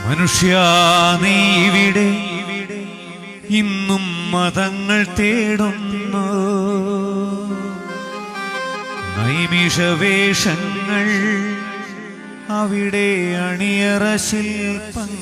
മനുഷ്യാ നീ ഇവിടെ ഇന്നും മതങ്ങൾ തേടുന്നു, നൈമിഷവേഷങ്ങൾ അവിടെ അണിയറ ശില്പങ്ങൾ.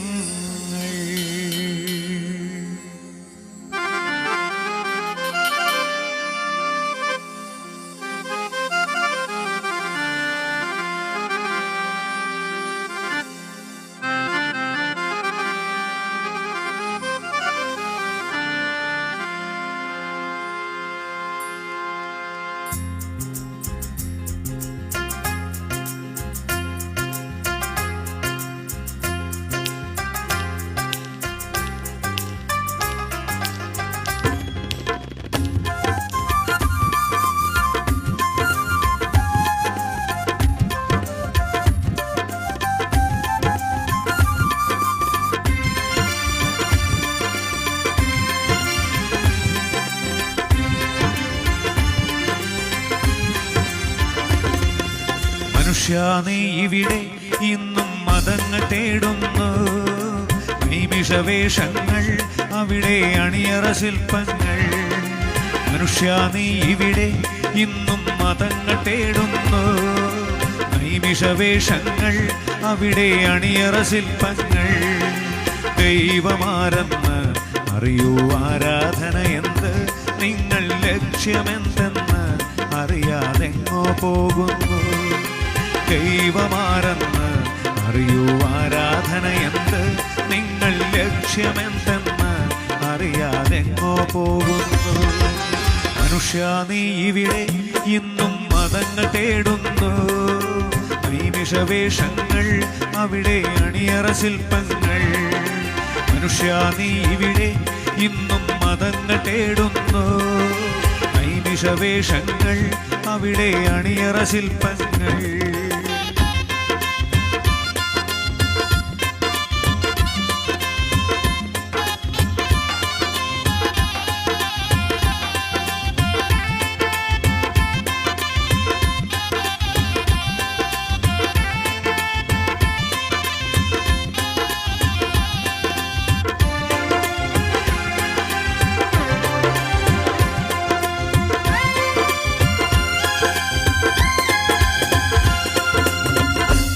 മനുഷ്യാ നീ ഇവിടെ ഇന്നും മതങ്ങൾ തേടുന്നു, നൈമിഷവേഷങ്ങൾ അവിടെ അണിയറ ശില്പങ്ങൾ. മനുഷ്യാ നീ ഇവിടെ ഇന്നും മതങ്ങൾ തേടുന്നു, നൈമിഷവേഷങ്ങൾ അവിടെ അണിയറ ശില്പങ്ങൾ. ദൈവമാരെന്ന് അറിയൂ, ആരാധന എന്ത്, നിങ്ങൾ ലക്ഷ്യമെന്തെന്ന് അറിയാതെങ്ങോ പോകുന്നു. ദൈവമാരെന്ന് അറിയൂ, ആരാധന എന്ത്, നിങ്ങൾ ലക്ഷ്യമെന്തെന്ന് അറിയാതെങ്ങോ പോകുന്നു. മനുഷ്യാ നീ ഇവിടെ ഇന്നും മതങ്ങൾ തേടുന്നു, നൈമിഷവേഷങ്ങൾ അവിടെ അണിയറ ശില്പങ്ങൾ. മനുഷ്യാ നീ ഇവിടെ ഇന്നും മതങ്ങൾ തേടുന്നു, നൈമിഷവേഷങ്ങൾ അവിടെ അണിയറ ശില്പങ്ങൾ.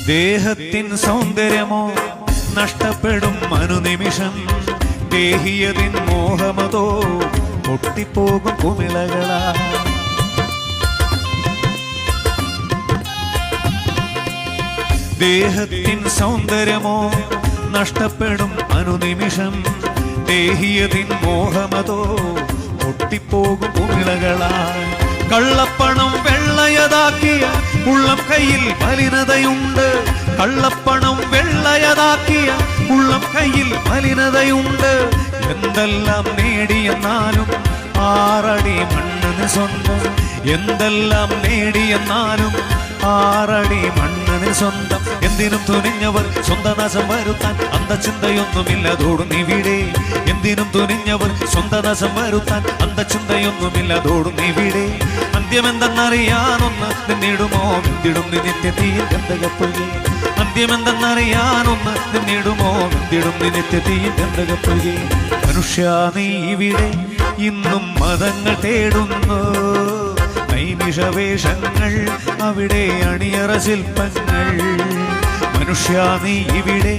ദേഹത്തിൻ സൗന്ദര്യമോ നഷ്ടപ്പെടും അനുനിമിഷം, ദേഹിയതിൻ മോഹമതോ പൊട്ടിപ്പോകും കുമിളകളാ. ദേഹത്തിൻ സൗന്ദര്യമോ നഷ്ടപ്പെടും അനുനിമിഷം, ദേഹിയതിൻ മോഹമതോ പൊട്ടിപ്പോകും കുമിളകളാ. കള്ളപ്പണം വെള്ളയതാക്കിയ ഉള്ളം കയ്യിൽ മലിനതയുണ്ട്, കള്ളപ്പണം വെള്ളയതാക്കിയ ഉള്ളം കയ്യിൽ മലിനതയുണ്ട്. എന്തെല്ലാം നേടിയെന്നാലും 6 അടി മണ്ണിന് സ്വന്തം, എന്തെല്ലാം നേടിയെന്നാലും 6 അടി മണ്ണിന് സ്വന്തം. എന്തിനും തുനിഞ്ഞവർ സ്വന്തം നാശം വരുത്താൻ അന്തചിന്തയൊന്നുമില്ലതോടുന്നിവിടെ, എന്തിനും തുനിഞ്ഞവർ സ്വന്തം നാശം വരുത്താൻ അന്തചിന്തയൊന്നുമില്ലതോടുന്നിവിടെ. അന്ത്യമെന്തെന്നറിയാനൊന്ന് നിന്നിടുമോ നിന്നിടും നീ നിത്യതീയിൽ ഗന്ധകപ്പുകെ, അന്ത്യമെന്തെന്നറിയാനൊന്ന് നിന്നിടുമോ നിന്നിടും നീ നിത്യതീയിൽ ഗന്ധകപ്പുകെ. മനുഷ്യാ നീ ഇവിടെ ഇന്നും മതങ്ങൾ തേടുന്നു, നൈമിഷവേഷങ്ങൾ അവിടെ അണിയറ ശില്പങ്ങൾ. മനുഷ്യാ നീ ഇവിടെ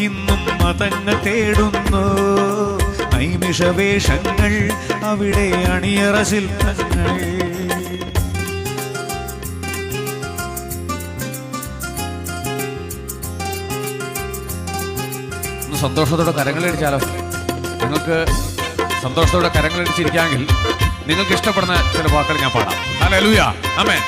ഇന്നും മതങ്ങൾ തേടുന്നു, നൈമിഷവേഷങ്ങൾ അവിടെ അണിയറ ശില്പങ്ങൾ. സന്തോഷത്തോടെ കരങ്ങളടിച്ചാലോ? നിങ്ങൾക്ക് സന്തോഷത്തോടെ കരങ്ങളടിച്ചിരിക്കാമെങ്കിൽ നിങ്ങൾക്ക് ഇഷ്ടപ്പെടുന്ന ചില വാക്കുകൾ ഞാൻ പാടാം. ഹല്ലേലൂയ, ആമേൻ.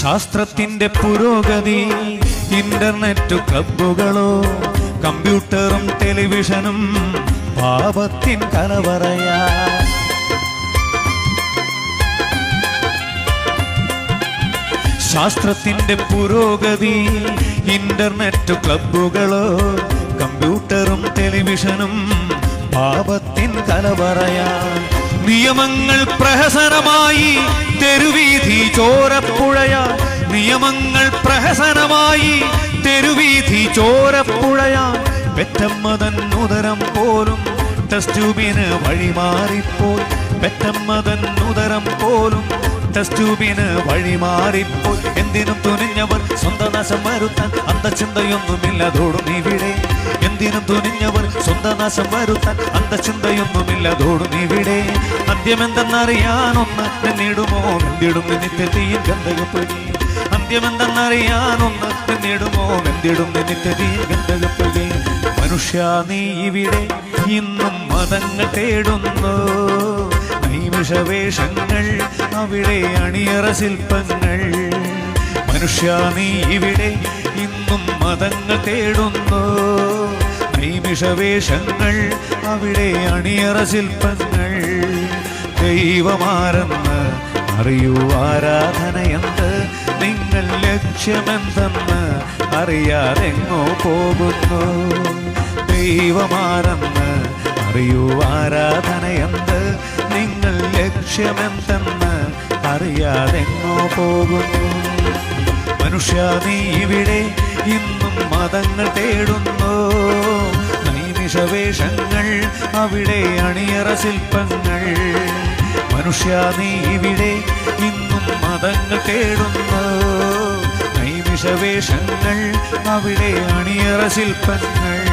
ശാസ്ത്രത്തിന്റെ പുരോഗതി, ഇന്റർനെറ്റ് ക്ലബ്ബുകളോ കമ്പ്യൂട്ടറും ടെലിവിഷനും പാപത്തിൻ കലവറയാ. ശാസ്ത്രത്തിന്റെ പുരോഗതി, ഇന്റർനെറ്റ് ക്ലബ്ബുകളോ, കമ്പ്യൂട്ടറും ടെലിവിഷനും പാപത്തിൻ കലവറയാ. നിയമങ്ങൾ പ്രഹസനമായി തെരുവീഥി ചോരപ്പുഴയാ. നിയമങ്ങൾ പ്രഹസനമായി തെരുവീഥി ചോരപ്പുഴയാ. പെറ്റമ്മതൻ ഉദരം പോലും ടെസ്റ്റ് ട്യൂബിന് വഴിമാറിപ്പോയി. പെറ്റമ്മതൻ ഉദരം പോലും ടെസ്റ്റ് ട്യൂബിന് വഴിമാറിപ്പോയി. എന്തിനും തുനിഞ്ഞവർ സ്വന്തം നാശം വരുത്താൻ അന്തചിന്തയൊന്നുമില്ലതോടും ഇവിടെ. എന്തിനും തുനിഞ്ഞവർ സ്വന്തം നാശം വരുത്താൻ അന്തചിന്തയൊന്നുമില്ലതോടും ഇവിടെ. അന്ത്യമെന്തെന്നറിയാനൊന്ന് നിന്നിടുമോ എന്തിടും നിത്യതീയും ഗന്ധകപ്പൊഴി. അന്ത്യമെന്തെന്നറിയാനൊന്ന് നിന്നിടുമോ എന്തിടും നിത്യതീയും ഗന്ധകപ്പൊഴി. മനുഷ്യ നീ ഇവിടെ ഇന്നും മതങ്ങൾ തേടുന്നു. നൈമിഷവേഷങ്ങൾ അവിടെ അണിയറ ശില്പങ്ങൾ. മനുഷ്യ നീ ഇവിടെ ഇന്നും മതങ്ങൾ തേടുന്നു. നൈമിഷവേഷങ്ങൾ അവിടെ അണിയറ ശില്പങ്ങൾ. ദൈവമാരെന്ന് അറിയൂ, ആരാധനയെന്ത്, നിങ്ങൾ ലക്ഷ്യമെന്തെന്ന് അറിയാതെങ്ങോ പോകുന്നു. ദൈവമാരെന്ന് അറിയൂ, ആരാധനയെന്ത്, നിങ്ങൾ ലക്ഷ്യമെന്തെന്ന് അറിയാതെങ്ങോ പോകുന്നു. മനുഷ്യ നീ ഇവിടെ ഇന്നും മതങ്ങൾ തേടുന്നു. നൈമിഷവേഷങ്ങൾ അവിടെ അണിയറ ശില്പങ്ങൾ. മനുഷ്യ നീ ഇവിടെ ഇന്നും മതങ്ങൾ തേടുന്നു. നൈമിഷവേഷങ്ങൾ അവിടെ അണിയറ ശില്പങ്ങൾ.